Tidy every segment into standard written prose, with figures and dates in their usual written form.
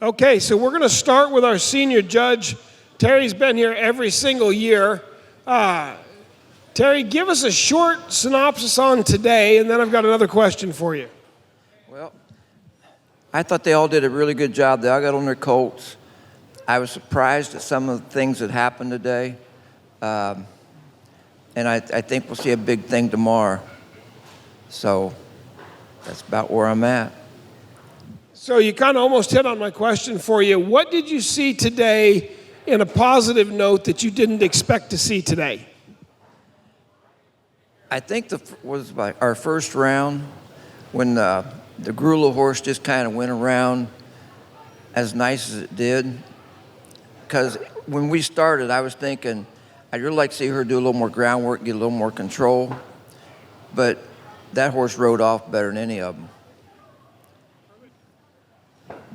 Okay, so we're going to start with our senior judge. Terry's been here every single year. Terry, give us a short synopsis on today, and then I've got another question for you. Well, I thought they all did a really good job. They all got on their colts. I was surprised at some of the things that happened today. And I think we'll see a big thing tomorrow. So that's about where I'm at. So you kind of almost hit on my question for you. What did you see today in a positive note that you didn't expect to see today? I think was our first round when the Grulla horse just kind of went around as nice as it did. Because when we started, I was thinking, I'd really like to see her do a little more groundwork, get a little more control. But that horse rode off better than any of them.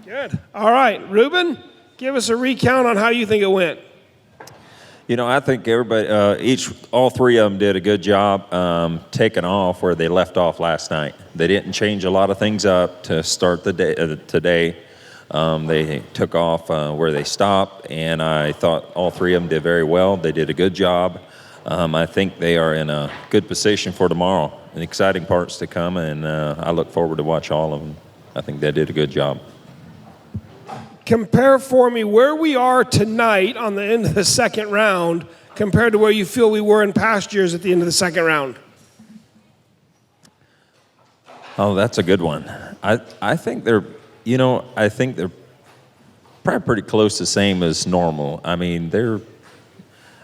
Good. All right, Ruben, give us a recount on how you think it went. You know, I think everybody, all three of them did a good job taking off where they left off last night. They didn't change a lot of things up to start the day today. They took off where they stopped, and I thought all three of them did very well. They did a good job. I think they are in a good position for tomorrow. And exciting parts to come, and I look forward to watch all of them. I think they did a good job. Compare for me where we are tonight on the end of the second round compared to where you feel we were in past years at the end of the second round. Oh, that's a good one. I think they're probably pretty close to the same as normal. I mean,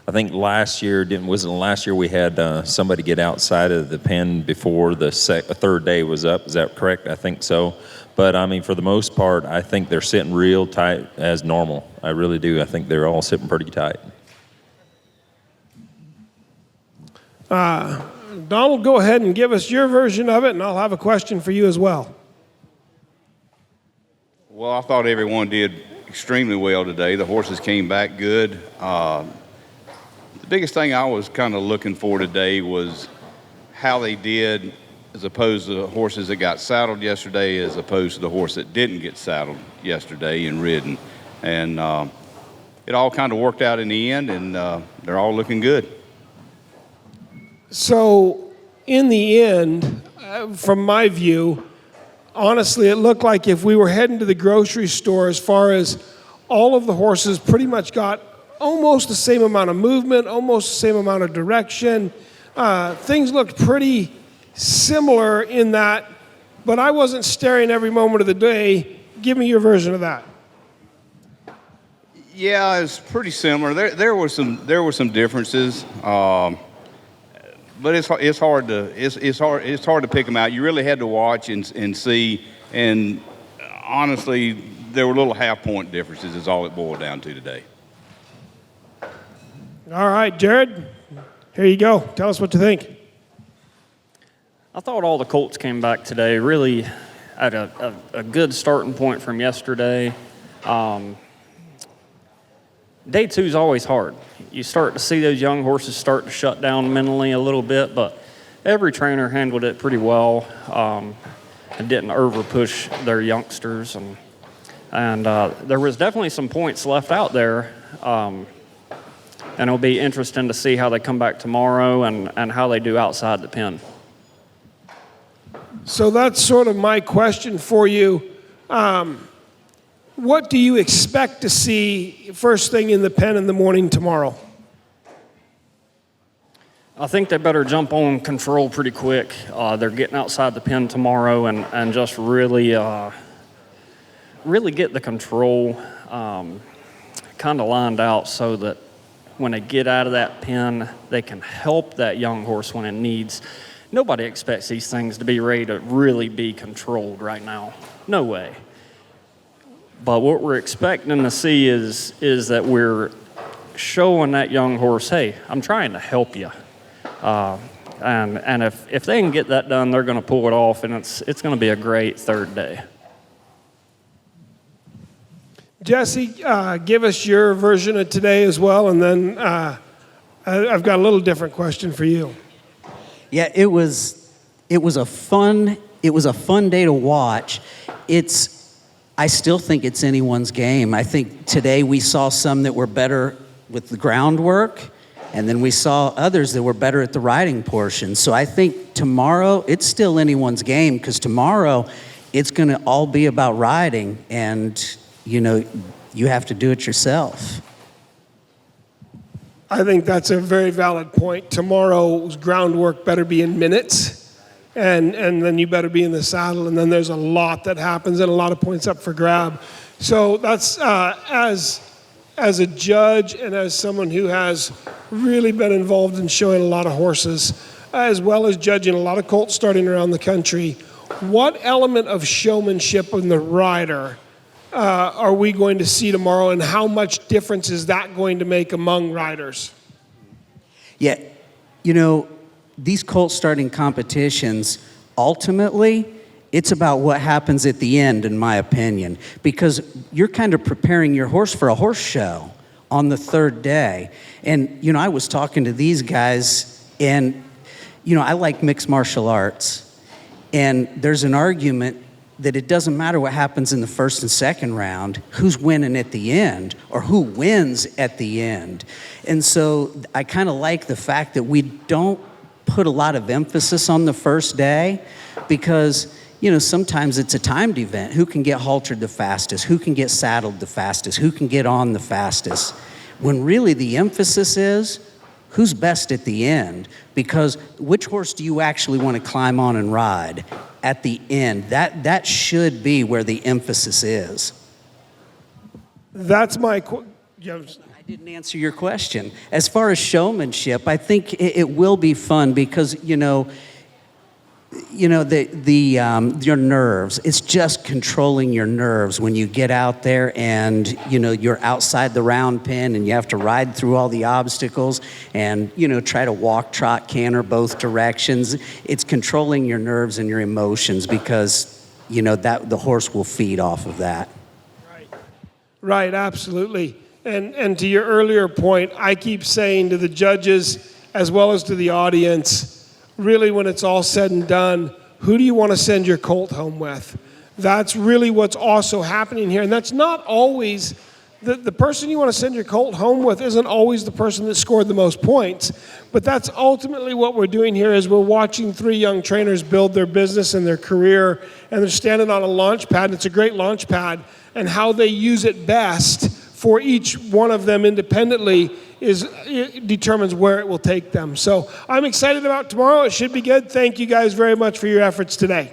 I think last year we had somebody get outside of the pen before the third day was up. Is that correct? I think so. But, I mean, for the most part, I think they're sitting real tight as normal. I really do. I think they're all sitting pretty tight. Donald, go ahead and give us your version of it, and I'll have a question for you as well. Well, I thought everyone did extremely well today. The horses came back good. The biggest thing I was kind of looking for today was how they did as opposed to the horses that got saddled yesterday as opposed to the horse that didn't get saddled yesterday and ridden. And it all kind of worked out in the end, and they're all looking good. So, in the end, from my view, honestly, it looked like if we were heading to the grocery store, as far as all of the horses pretty much got almost the same amount of movement, almost the same amount of direction. Things looked pretty similar in that, but I wasn't staring every moment of the day. Give me your version of that. Yeah, it's pretty similar. There were some differences, but it's hard to pick them out. You really had to watch and see. And honestly, there were little half-point differences. Is all it boiled down to today. All right, Jared, here you go. Tell us what you think. I thought all the colts came back today really at a good starting point from yesterday. Day two is always hard. You start to see those young horses start to shut down mentally a little bit, but every trainer handled it pretty well and didn't over-push their youngsters. And there was definitely some points left out there. And it'll be interesting to see how they come back tomorrow and how they do outside the pen. So that's sort of my question for you. What do you expect to see first thing in the pen in the morning tomorrow? I think they better jump on control pretty quick. They're getting outside the pen tomorrow and just really get the control kind of lined out so that when they get out of that pen, they can help that young horse when it needs. Nobody expects these things to be ready to really be controlled right now. No way. But what we're expecting to see is that we're showing that young horse, hey, I'm trying to help you. And if they can get that done, they're going to pull it off, and it's going to be a great third day. Jesse, give us your version of today as well, and then I've got a little different question for you. Yeah, it was a fun day to watch. I still think it's anyone's game. I think today we saw some that were better with the groundwork, and then we saw others that were better at the riding portion. So I think tomorrow, it's still anyone's game, because tomorrow it's going to all be about riding, and, you know, you have to do it yourself. I think that's a very valid point. Tomorrow's groundwork better be in minutes, and then you better be in the saddle, and then there's a lot that happens and a lot of points up for grab. So that's, as a judge and as someone who has really been involved in showing a lot of horses, as well as judging a lot of colts starting around the country, what element of showmanship in the rider are we going to see tomorrow, and how much difference is that going to make among riders? Yeah, you know, these colt starting competitions, ultimately, it's about what happens at the end, in my opinion, because you're kind of preparing your horse for a horse show on the third day. And, you know, I was talking to these guys, and, you know, I like mixed martial arts, and there's an argument that it doesn't matter what happens in the first and second round, who's winning at the end, or who wins at the end. And so I kind of like the fact that we don't put a lot of emphasis on the first day, because, you know, sometimes it's a timed event. Who can get haltered the fastest? Who can get saddled the fastest? Who can get on the fastest? When really the emphasis is who's best at the end, because which horse do you actually want to climb on and ride at the end? That should be where the emphasis is. That's my I didn't answer your question. As far as showmanship, I think it will be fun, because, you know, your nerves. It's just controlling your nerves when you get out there and, you know, you're outside the round pen and you have to ride through all the obstacles and, you know, try to walk, trot, canter both directions. It's controlling your nerves and your emotions, because, you know, that the horse will feed off of that. Right, absolutely. And to your earlier point, I keep saying to the judges as well as to the audience, really, when it's all said and done, who do you want to send your colt home with? That's really what's also happening here. And that's not always, the person you want to send your colt home with isn't always the person that scored the most points. But that's ultimately what we're doing here, is we're watching three young trainers build their business and their career, and they're standing on a launch pad, and it's a great launch pad, and how they use it best for each one of them independently it determines where it will take them. So I'm excited about tomorrow. It should be good. Thank you guys very much for your efforts today.